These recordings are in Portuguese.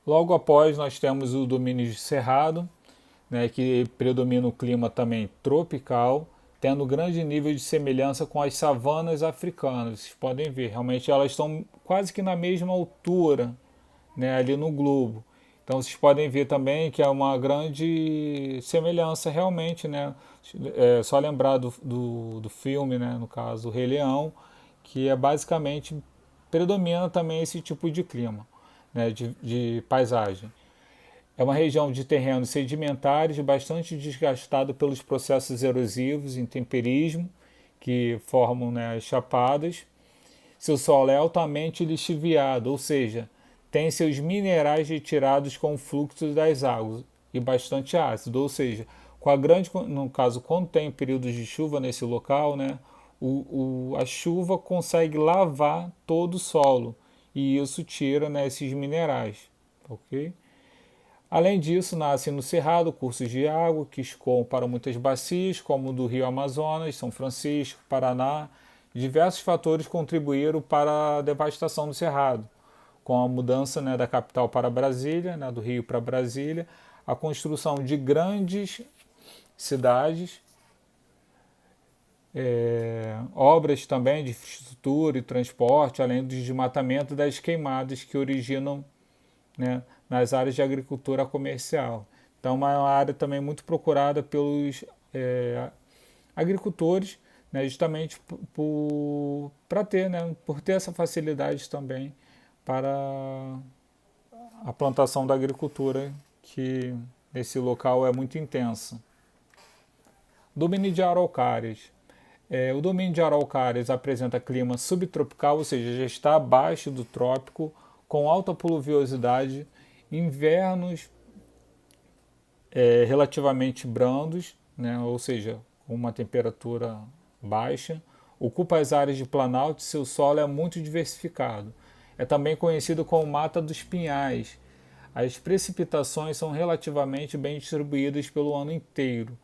Logo após nós temos o domínio de Cerrado, né, que predomina o clima também tropical, tendo grande nível de semelhança com as savanas africanas. Vocês podem ver, realmente elas estão quase que na mesma altura, né, ali no globo. Então vocês podem ver também que é uma grande semelhança realmente, né? É só lembrar do filme, né, no caso o Rei Leão, que é basicamente predomina também esse tipo de clima, né, de paisagem. É uma região de terrenos sedimentares bastante desgastado pelos processos erosivos, intemperismo, que formam, né, as chapadas. Seu solo é altamente lixiviado, ou seja, tem seus minerais retirados com o fluxo das águas e bastante ácido, ou seja, com a grande, no caso, quando tem períodos de chuva nesse local, né, a chuva consegue lavar todo o solo e isso tira, né, esses minerais, ok? Além disso, nascem no Cerrado cursos de água que escoam para muitas bacias, como o do Rio Amazonas, São Francisco, Paraná. Diversos fatores contribuíram para a devastação do Cerrado, com a mudança, né, da capital para Brasília, né, do Rio para Brasília, a construção de grandes cidades, obras também de infraestrutura e transporte, além do desmatamento das queimadas que originam, né, nas áreas de agricultura comercial. Então, é uma área também muito procurada pelos agricultores, né, justamente para ter, né, por ter essa facilidade também para a plantação da agricultura, que nesse local é muito intensa. Domínio de araucárias. O domínio de araucárias apresenta clima subtropical, ou seja, já está abaixo do trópico, com alta pluviosidade, invernos relativamente brandos, né, ou seja, com uma temperatura baixa, ocupa as áreas de planalto e seu solo é muito diversificado. É também conhecido como Mata dos Pinhais. As precipitações são relativamente bem distribuídas pelo ano inteiro,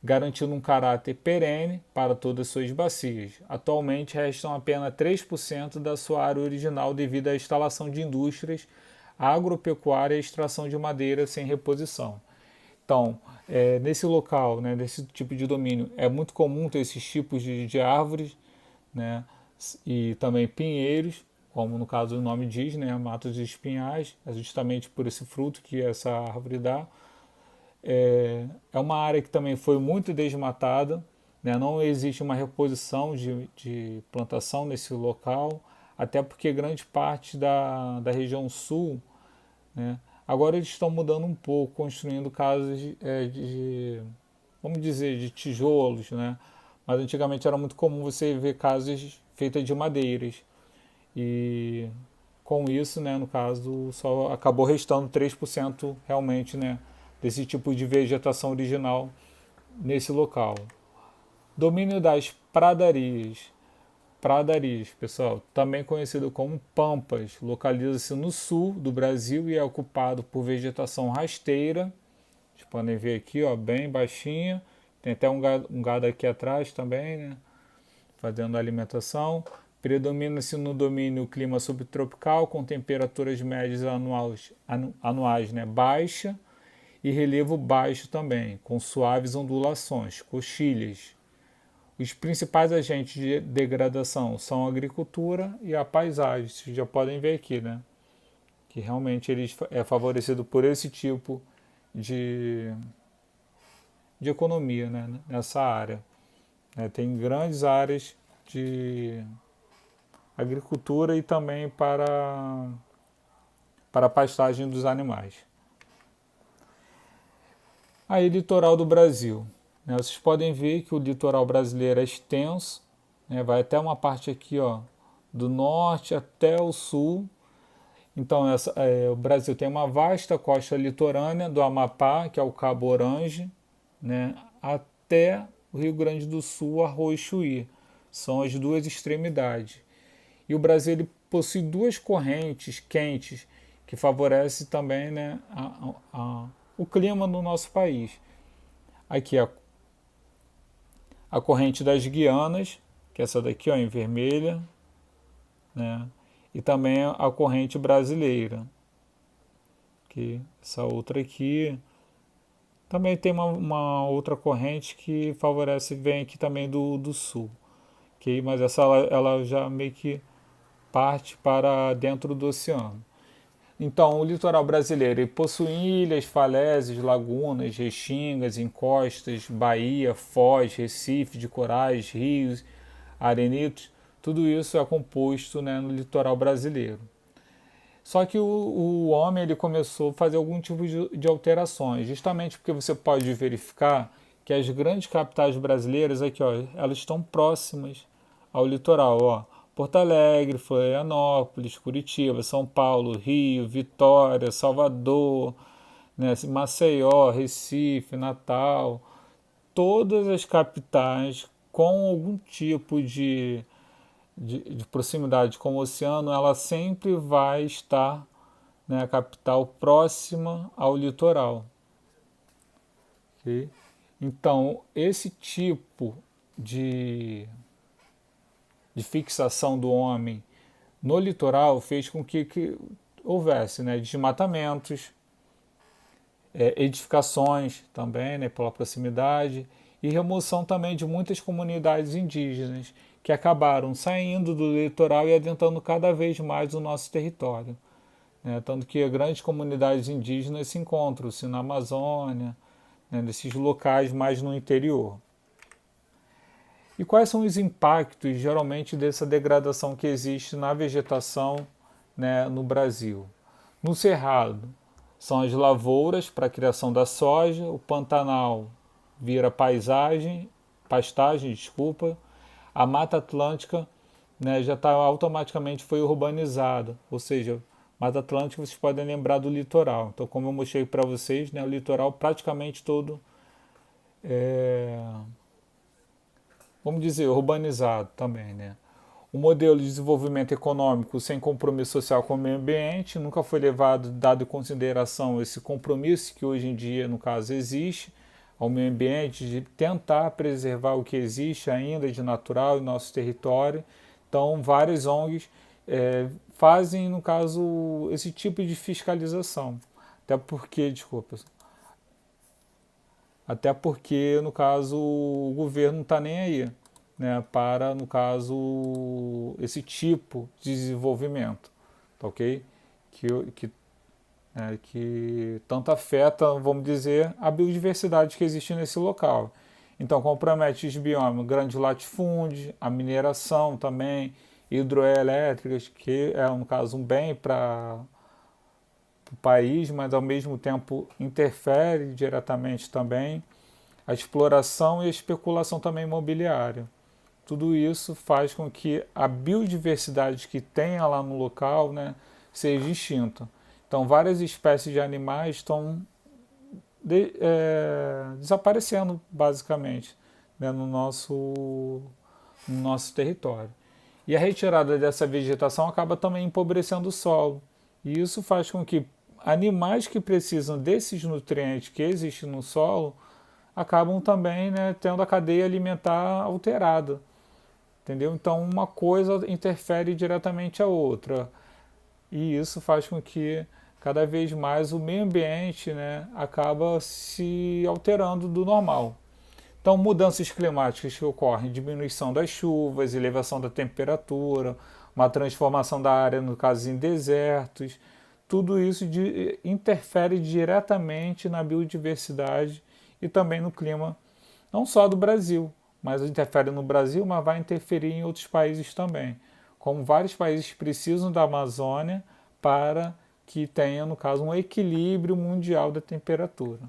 garantindo um caráter perene para todas as suas bacias. Atualmente restam apenas 3% da sua área original devido à instalação de indústrias, agropecuária e extração de madeira sem reposição. Então, nesse local, né, nesse tipo de domínio, é muito comum ter esses tipos de árvores, né, e também pinheiros, como no caso o nome diz, né, matos de espinhais, é justamente por esse fruto que essa árvore dá. É uma área que também foi muito desmatada, né, não existe uma reposição de plantação nesse local, até porque grande parte da região sul, né, agora eles estão mudando um pouco, construindo casas vamos dizer, de tijolos, né? Mas antigamente era muito comum você ver casas feitas de madeiras. E com isso, né, no caso, só acabou restando 3% realmente, né, desse tipo de vegetação original nesse local. Domínio das pradarias. Pradarias, pessoal, também conhecido como pampas, localiza-se no sul do Brasil e é ocupado por vegetação rasteira. Vocês podem ver aqui, ó, bem baixinha. Tem até um gado aqui atrás também, né, fazendo a alimentação. Predomina-se no domínio o clima subtropical, com temperaturas médias anuais, né, baixa e relevo baixo também, com suaves ondulações, coxilhas. Os principais agentes de degradação são a agricultura e a paisagem. Vocês já podem ver aqui, né? Que realmente ele é favorecido por esse tipo de, de economia, né, nessa área. Tem grandes áreas de agricultura e também para a pastagem dos animais. Aí, litoral do Brasil. Vocês podem ver que o litoral brasileiro é extenso, né, vai até uma parte aqui, ó, do norte até o sul. Então, o Brasil tem uma vasta costa litorânea do Amapá, que é o Cabo Orange, né, até o Rio Grande do Sul, Arroio Chuí. São as duas extremidades. E o Brasil ele possui duas correntes quentes que favorecem também, né, o clima no nosso país. Aqui a corrente das Guianas, que é essa daqui, ó, em vermelha, né, e também a corrente brasileira. Que essa outra aqui também tem uma outra corrente que favorece, vem aqui também do sul. Okay? Mas essa ela já meio que parte para dentro do oceano. Então, o litoral brasileiro ele possui ilhas, falésias, lagunas, restingas, encostas, baía, foz, recife de corais, rios, arenitos. Tudo isso é composto, né, no litoral brasileiro. Só que o homem ele começou a fazer algum tipo de alterações, justamente porque você pode verificar que as grandes capitais brasileiras aqui, ó, elas estão próximas ao litoral, ó. Porto Alegre, Florianópolis, Curitiba, São Paulo, Rio, Vitória, Salvador, né, Maceió, Recife, Natal, todas as capitais com algum tipo de proximidade com o oceano, ela sempre vai estar, né, a capital próxima ao litoral. Okay? Então, esse tipo de fixação do homem no litoral fez com que houvesse, né, desmatamentos, edificações também, né, pela proximidade, e remoção também de muitas comunidades indígenas que acabaram saindo do litoral e adentrando cada vez mais o nosso território. Né, tanto que grandes comunidades indígenas se encontram-se na Amazônia, né, nesses locais mais no interior. E quais são os impactos, geralmente, dessa degradação que existe na vegetação, né, no Brasil? No Cerrado, são as lavouras para a criação da soja, o Pantanal vira pastagem, desculpa, a Mata Atlântica, né, já está automaticamente foi urbanizada, ou seja, Mata Atlântica vocês podem lembrar do litoral. Então, como eu mostrei para vocês, né, o litoral praticamente todo vamos dizer, urbanizado também, né? O modelo de desenvolvimento econômico sem compromisso social com o meio ambiente nunca foi dado em consideração esse compromisso que hoje em dia, no caso, existe ao meio ambiente, de tentar preservar o que existe ainda de natural em nosso território. Então, várias ONGs fazem, no caso, esse tipo de fiscalização. Até porque, no caso, o governo não está nem aí, né, para, no caso, esse tipo de desenvolvimento, tá ok? Que tanto afeta, vamos dizer, a biodiversidade que existe nesse local. Então, compromete os biomas, grandes latifúndios, a mineração também, hidroelétricas, que é, no caso, um bem para o país, mas ao mesmo tempo interfere diretamente também a exploração e a especulação também imobiliária. Tudo isso faz com que a biodiversidade que tenha lá no local, né, seja extinta. Então, várias espécies de animais estão desaparecendo, basicamente, né, no nosso território. E a retirada dessa vegetação acaba também empobrecendo o solo. E isso faz com que animais que precisam desses nutrientes que existem no solo acabam também, né, tendo a cadeia alimentar alterada. Entendeu? Então, uma coisa interfere diretamente a outra. E isso faz com que cada vez mais o meio ambiente, né, acaba se alterando do normal. Então, mudanças climáticas que ocorrem, diminuição das chuvas, elevação da temperatura, uma transformação da área, no caso, em desertos, tudo isso interfere diretamente na biodiversidade e também no clima, não só do Brasil, mas interfere no Brasil, mas vai interferir em outros países também. Como vários países precisam da Amazônia para que tenha, no caso, um equilíbrio mundial da temperatura.